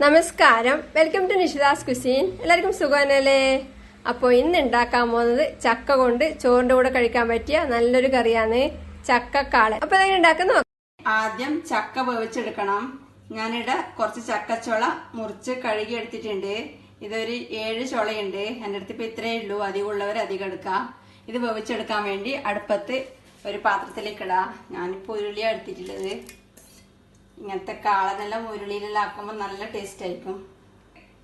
നമസ്കാരം, welcome to നിഷിതാസ് cuisine. എല്ലാവർക്കും സുഖമല്ലേ? അപ്പോൾ ഇന്ന് ഉണ്ടാക്കാൻ പോകുന്നത് ചക്ക കൊണ്ട് ചോറിന്റെ കൂടെ കഴിക്കാൻ പറ്റിയ നല്ലൊരു കറിയാണ് ചക്കക്കാളൻ. അപ്പൊ ഇതെങ്ങനെ ഉണ്ടാക്കുന്ന? ആദ്യം ചക്ക വേവിച്ചെടുക്കണം. ഞാനിവിടെ കുറച്ച് ചക്കച്ചോള മുറിച്ച് കഴുകി എടുത്തിട്ടുണ്ട്. ഇതൊരു 7 ചുളയുണ്ട്. എൻ്റെ അടുത്ത് ഇപ്പൊ ഇത്രയേ ഉള്ളൂ. അധികമുള്ളവർ അധികം എടുക്കാം. ഇത് വേവിച്ചെടുക്കാൻ വേണ്ടി അടുപ്പത്ത് ഒരു പാത്രത്തിലേക്ക് ഇടാം. ഞാനിപ്പോ ഉരുളിയാണ് എടുത്തിട്ടുള്ളത്. ഇങ്ങനത്തെ കാളനെല്ലാം ഉരുളിയിലെല്ലാം ആക്കുമ്പോൾ നല്ല ടേസ്റ്റ് ആയിരിക്കും.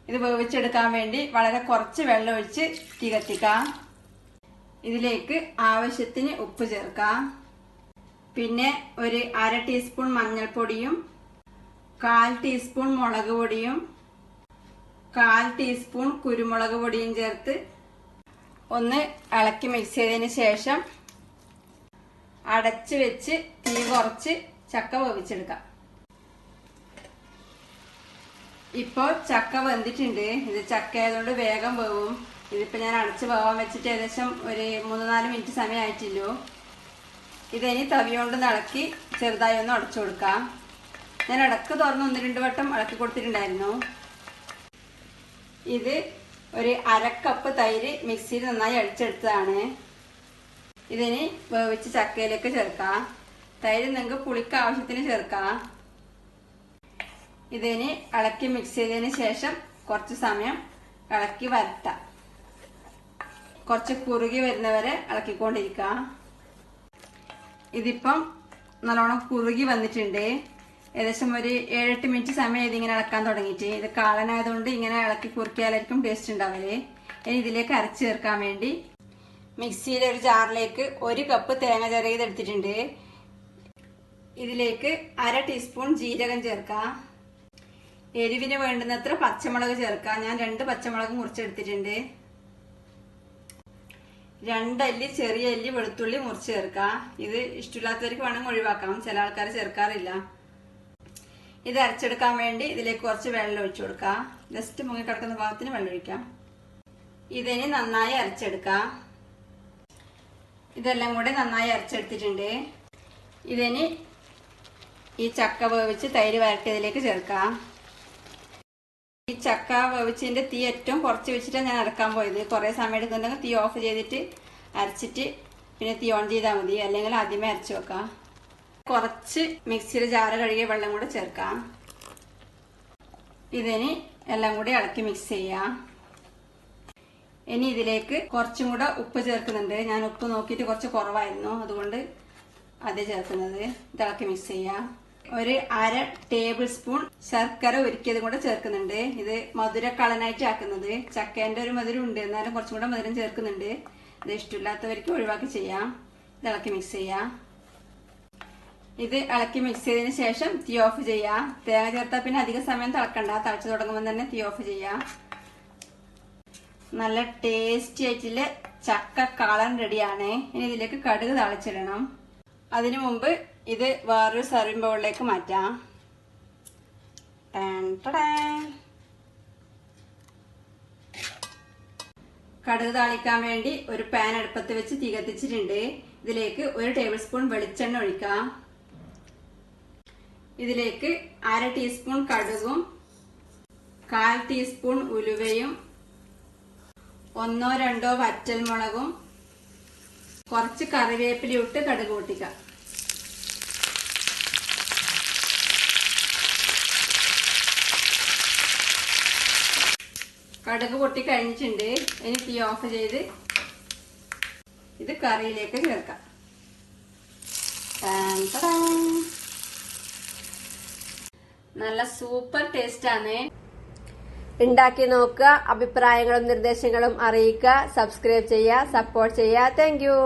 ഇത് വേവിച്ചെടുക്കാൻ വേണ്ടി വളരെ കുറച്ച് വെള്ളം ഒഴിച്ച് തീ കത്തിക്കാം. ഇതിലേക്ക് ആവശ്യത്തിന് ഉപ്പ് ചേർക്കാം. പിന്നെ ഒരു 1/2 ടീസ്പൂൺ മഞ്ഞൾപ്പൊടിയും 1/4 ടീസ്പൂൺ മുളക് പൊടിയും 1/4 ടീസ്പൂൺ കുരുമുളക് പൊടിയും ചേർത്ത് ഒന്ന് ഇളക്കി മിക്സ് ചെയ്തതിന് ശേഷം അടച്ചു വെച്ച് തീ കുറച്ച് ചക്ക വേവിച്ചെടുക്കാം. ഇപ്പൊ ചക്ക വെന്തിട്ടുണ്ട്. ഇത് ചക്ക ആയതുകൊണ്ട് വേഗം വേവും. ഇതിപ്പോ ഞാൻ അടച്ച് വേവാൻ വെച്ചിട്ട് ഏകദേശം ഒരു 3-4 മിനിറ്റ് സമയമായിട്ടില്ലോ. ഇതിനി തവി കൊണ്ട് ഇളക്കി ചെറുതായി ഒന്ന് അടച്ചു കൊടുക്കാം. ഞാൻ ഇടക്ക് തുറന്ന് 1-2 വട്ടം ഇളക്കി കൊടുത്തിട്ടുണ്ടായിരുന്നു. ഇത് ഒരു 1/2 കപ്പ് തൈര് മിക്സിയിൽ നന്നായി അടിച്ചെടുത്തതാണ്. ഇതിനി വേവിച്ച് ചക്കയിലേക്ക് ചേർക്കാം. തൈര് നിങ്ങൾക്ക് പുളിക്ക് ആവശ്യത്തിന് ചേർക്കാം. ഇതിനി ഇളക്കി മിക്സ് ചെയ്തതിന് ശേഷം കുറച്ച് സമയം ഇളക്കി വരട്ടാം. കുറച്ച് കുറുകി വരുന്നവരെ ഇളക്കിക്കൊണ്ടിരിക്കാം. ഇതിപ്പം നല്ലോണം കുറുകി വന്നിട്ടുണ്ട്. ഏകദേശം ഒരു 7-8 മിനിറ്റ് സമയം ഇതിങ്ങനെ ഇളക്കാൻ തുടങ്ങിയിട്ട്. ഇത് കാളനായതുകൊണ്ട് ഇങ്ങനെ ഇളക്കി കുറുക്കിയാലായിരിക്കും ടേസ്റ്റ് ഉണ്ടാവല്. ഇനി ഇതിലേക്ക് അരച്ച് ചേർക്കാൻ വേണ്ടി മിക്സിയിലെ ഒരു ജാറിലേക്ക് 1 കപ്പ് തേങ്ങ ചിരകിയതെടുത്തിട്ടുണ്ട്. ഇതിലേക്ക് 1/2 ടീസ്പൂൺ ജീരകം ചേർക്കാം. എരിവിന് വേണ്ടുന്നത്ര പച്ചമുളക് ചേർക്കാം. ഞാൻ 2 പച്ചമുളക് മുറിച്ചെടുത്തിട്ടുണ്ട്. 2 അല്ലി ചെറിയ അല്ലി വെളുത്തുള്ളി മുറിച്ച് ചേർക്കാം. ഇത് ഇഷ്ടമില്ലാത്തവർക്ക് വേണമെങ്കിൽ ഒഴിവാക്കാം. ചില ആൾക്കാർ ചേർക്കാറില്ല. ഇത് അരച്ചെടുക്കാൻ വേണ്ടി ഇതിലേക്ക് കുറച്ച് വെള്ളം ഒഴിച്ചു കൊടുക്കാം. ജസ്റ്റ് മുങ്ങി കിടക്കുന്ന ഭാഗത്തിന് വെള്ളം ഒഴിക്കാം. ഇതിനി നന്നായി അരച്ചെടുക്കാം. ഇതെല്ലാം കൂടി നന്നായി അരച്ചെടുത്തിട്ടുണ്ട്. ഇതിനി ഈ ചക്ക വേവിച്ച് തൈര് വരട്ടിയതിലേക്ക് ചേർക്കാം. ഈ ചക്ക വേവിച്ചതിന്റെ തീ ഏറ്റവും കുറച്ച് വെച്ചിട്ടാണ് ഞാൻ അരക്കാൻ പോയത്. കുറെ സമയം എടുക്കുന്നുണ്ടെങ്കിൽ തീ ഓഫ് ചെയ്തിട്ട് അരച്ചിട്ട് പിന്നെ തീ ഓൺ ചെയ്താൽ മതി. അല്ലെങ്കിൽ ആദ്യമേ അരച്ചു വെക്കാം. കുറച്ച് മിക്സിയിൽ ജാറ് കഴുകിയ വെള്ളം കൂടെ ചേർക്കാം. ഇതിനി എല്ലാം കൂടി ഇളക്കി മിക്സ് ചെയ്യാം. ഇനി ഇതിലേക്ക് കുറച്ചും കൂടെ ഉപ്പ് ചേർക്കുന്നുണ്ട്. ഞാൻ ഉപ്പ് നോക്കിയിട്ട് കുറച്ച് കുറവായിരുന്നു, അതുകൊണ്ട് അത് ചേർക്കുന്നത്. ഇളക്കി മിക്സ് ചെയ്യാം. ഒരു 1/2 ടേബിൾ സ്പൂൺ ശർക്കര ഉരുക്കിയതും കൂടെ ചേർക്കുന്നുണ്ട്. ഇത് മധുരക്കളനായിട്ട് ആക്കുന്നത്. ചക്കേന്റെ ഒരു മധുരം ഉണ്ട്, എന്നാലും കുറച്ചും കൂടെ മധുരം ചേർക്കുന്നുണ്ട്. ഇത് ഇഷ്ടമില്ലാത്തവർക്ക് ഒഴിവാക്കി ചെയ്യാം. ഇത് ഇളക്കി മിക്സ് ചെയ്യാം. ഇത് ഇളക്കി മിക്സ് ചെയ്തതിന് ശേഷം തീ ഓഫ് ചെയ്യാം. തേങ്ങ ചേർത്താൽ പിന്നെ അധിക സമയം തിളക്കണ്ട. തിളച്ചു തുടങ്ങുമ്പോൾ തന്നെ തീ ഓഫ് ചെയ്യാം. നല്ല ടേസ്റ്റി ആയിട്ടുള്ള ചക്കക്കാളൻ റെഡിയാണ്. ഇനി ഇതിലേക്ക് കടുക് താളിച്ചിടണം. അതിനു മുമ്പ് ഇത് വേറൊരു സർവിംഗ് ബൗളിലേക്ക് മാറ്റാം. കടുക് താളിക്കാൻ വേണ്ടി ഒരു പാൻ അടുപ്പത്ത് വെച്ച് തീ കത്തിച്ചിട്ടുണ്ട്. ഇതിലേക്ക് 1 ടേബിൾ സ്പൂൺ വെളിച്ചെണ്ണ ഒഴിക്കാം. ഇതിലേക്ക് 1/2 ടീസ്പൂൺ കടുകും 1/4 ടീസ്പൂൺ ഉലുവയും 1-2 വറ്റൽമുളകും കുറച്ച് കറിവേപ്പില ഇട്ട് കടുക് പൊട്ടിക്കാം. കടുക് പൊട്ടി കഴിഞ്ഞിട്ടുണ്ട്. ഇനി തീ ഓഫ് ചെയ്ത് ഇത് കറിയിലേക്ക് ചേർക്കാം. നല്ല സൂപ്പർ ടേസ്റ്റ് ആണ്. ഉണ്ടാക്കി നോക്കുക. അഭിപ്രായങ്ങളും നിർദ്ദേശങ്ങളും അറിയിക്കുക. സബ്സ്ക്രൈബ് ചെയ്യുക, സപ്പോർട്ട് ചെയ്യുക. Thank you.